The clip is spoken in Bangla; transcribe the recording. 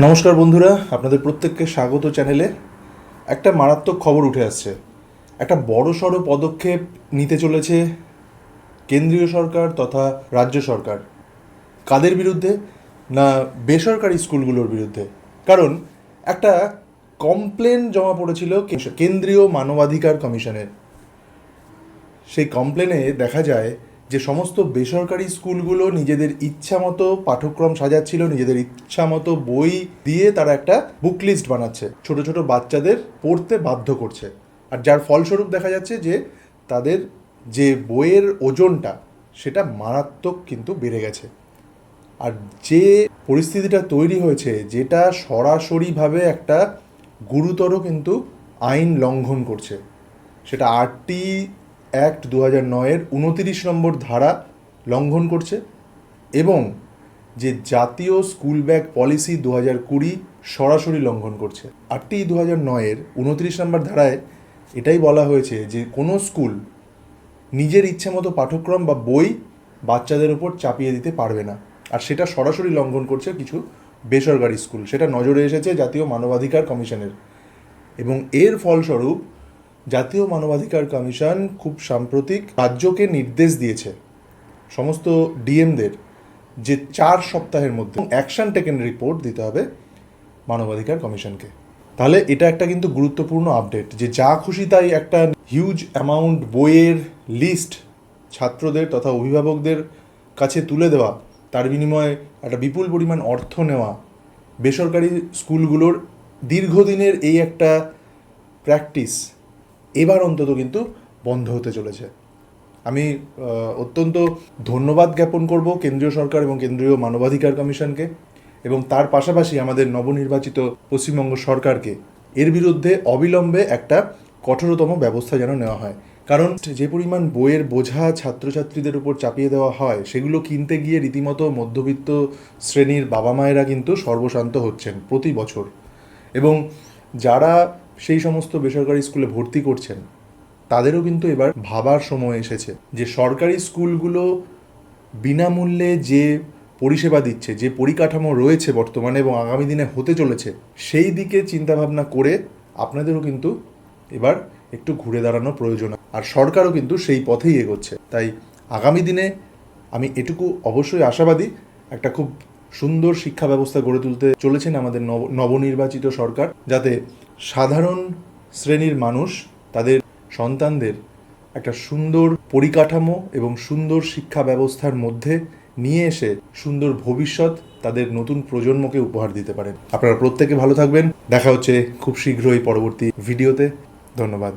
নমস্কার বন্ধুরা, আপনাদের প্রত্যেককে স্বাগত চ্যানেলে। একটা মারাত্মক খবর উঠে আসছে। একটা বড়সড় পদক্ষেপ নিতে চলেছে কেন্দ্রীয় সরকার তথা রাজ্য সরকার। কাদের বিরুদ্ধে? না, বেসরকারি স্কুলগুলোর বিরুদ্ধে। কারণ একটা কমপ্লেন জমা পড়েছিল কেন্দ্রীয় মানবাধিকার কমিশনের। সেই কমপ্লেনে দেখা যায় যে সমস্ত বেসরকারি স্কুলগুলো নিজেদের ইচ্ছা মতো পাঠ্যক্রম সাজাচ্ছিল, নিজেদের ইচ্ছা মতো বই দিয়ে তারা একটা বুক লিস্ট বানাচ্ছে, ছোট ছোট বাচ্চাদের পড়তে বাধ্য করছে। আর যার ফলস্বরূপ দেখা যাচ্ছে যে তাদের যে বইয়ের ওজনটা সেটা মারাত্মক কিন্তু বেড়ে গেছে। আর যে পরিস্থিতিটা তৈরি হয়েছে, যেটা সরাসরিভাবে একটা গুরুতর কিন্তু আইন লঙ্ঘন করছে, সেটা আরটি অ্যাক্ট 2009-এর 29 নম্বর ধারা লঙ্ঘন করছে এবং যে জাতীয় স্কুল ব্যাগ পলিসি 2020 সরাসরি লঙ্ঘন করছে। আরটি 2009-এর 29 নম্বর ধারায় এটাই বলা হয়েছে যে কোনো স্কুল নিজের ইচ্ছে মতো পাঠ্যক্রম বা বই বাচ্চাদের ওপর চাপিয়ে দিতে পারবে না। আর সেটা সরাসরি লঙ্ঘন করছে কিছু বেসরকারি স্কুল। সেটা নজরে এসেছে জাতীয় মানবাধিকার কমিশনের এবং এর ফলস্বরূপ জাতীয় মানবাধিকার কমিশন খুব সাম্প্রতিক রাজ্যকে নির্দেশ দিয়েছে সমস্ত ডিএমদের যে 4 সপ্তাহের মধ্যে অ্যাকশন টেকেন রিপোর্ট দিতে হবে মানবাধিকার কমিশনকে। তাহলে এটা একটা কিন্তু গুরুত্বপূর্ণ আপডেট যে যা খুশি তাই একটা হিউজ অ্যামাউন্ট বইয়ের লিস্ট ছাত্রদের তথা অভিভাবকদের কাছে তুলে দেওয়া, তার বিনিময়ে একটা বিপুল পরিমাণ অর্থ নেওয়া, বেসরকারি স্কুলগুলোর দীর্ঘদিনের এই একটা প্র্যাকটিস এবার অন্তত কিন্তু বন্ধ হতে চলেছে। আমি অত্যন্ত ধন্যবাদ জ্ঞাপন করব কেন্দ্রীয় সরকার এবং কেন্দ্রীয় মানবাধিকার কমিশনকে এবং তার পাশাপাশি আমাদের নবনির্বাচিত পশ্চিমবঙ্গ সরকারকে এর বিরুদ্ধে অবিলম্বে একটা কঠোরতম ব্যবস্থা যেন নেওয়া হয়। কারণ যে পরিমাণ বইয়ের বোঝা ছাত্রছাত্রীদের উপর চাপিয়ে দেওয়া হয়, সেগুলো কিনতে গিয়ে রীতিমতো মধ্যবিত্ত শ্রেণীর বাবা মায়েরা কিন্তু সর্বশান্ত হচ্ছেন প্রতি বছর। এবং যারা সেই সমস্ত বেসরকারি স্কুলে ভর্তি করছেন তাদেরও কিন্তু এবার ভাবার সময় এসেছে যে সরকারি স্কুলগুলো বিনামূল্যে যে পরিষেবা দিচ্ছে, যে পরিকাঠামো রয়েছে বর্তমানে এবং আগামী দিনে হতে চলেছে, সেই দিকে চিন্তাভাবনা করে আপনাদেরও কিন্তু এবার একটু ঘুরে দাঁড়ানো প্রয়োজন। আর সরকারও কিন্তু সেই পথেই এগোচ্ছে। তাই আগামী দিনে আমি এটুকু অবশ্যই আশাবাদী, একটা খুব সুন্দর শিক্ষা ব্যবস্থা গড়ে তুলতে চলেছেন আমাদের নবনির্বাচিত সরকার, যাতে সাধারণ শ্রেণীর মানুষ তাদের সন্তানদের একটা সুন্দর পরিকাঠামো এবং সুন্দর শিক্ষা ব্যবস্থার মধ্যে নিয়ে এসে সুন্দর ভবিষ্যৎ তাদের নতুন প্রজন্মকে উপহার দিতে পারেন। আপনারা প্রত্যেকে ভালো থাকবেন। দেখা হচ্ছে খুব শীঘ্রই পরবর্তী ভিডিওতে। ধন্যবাদ।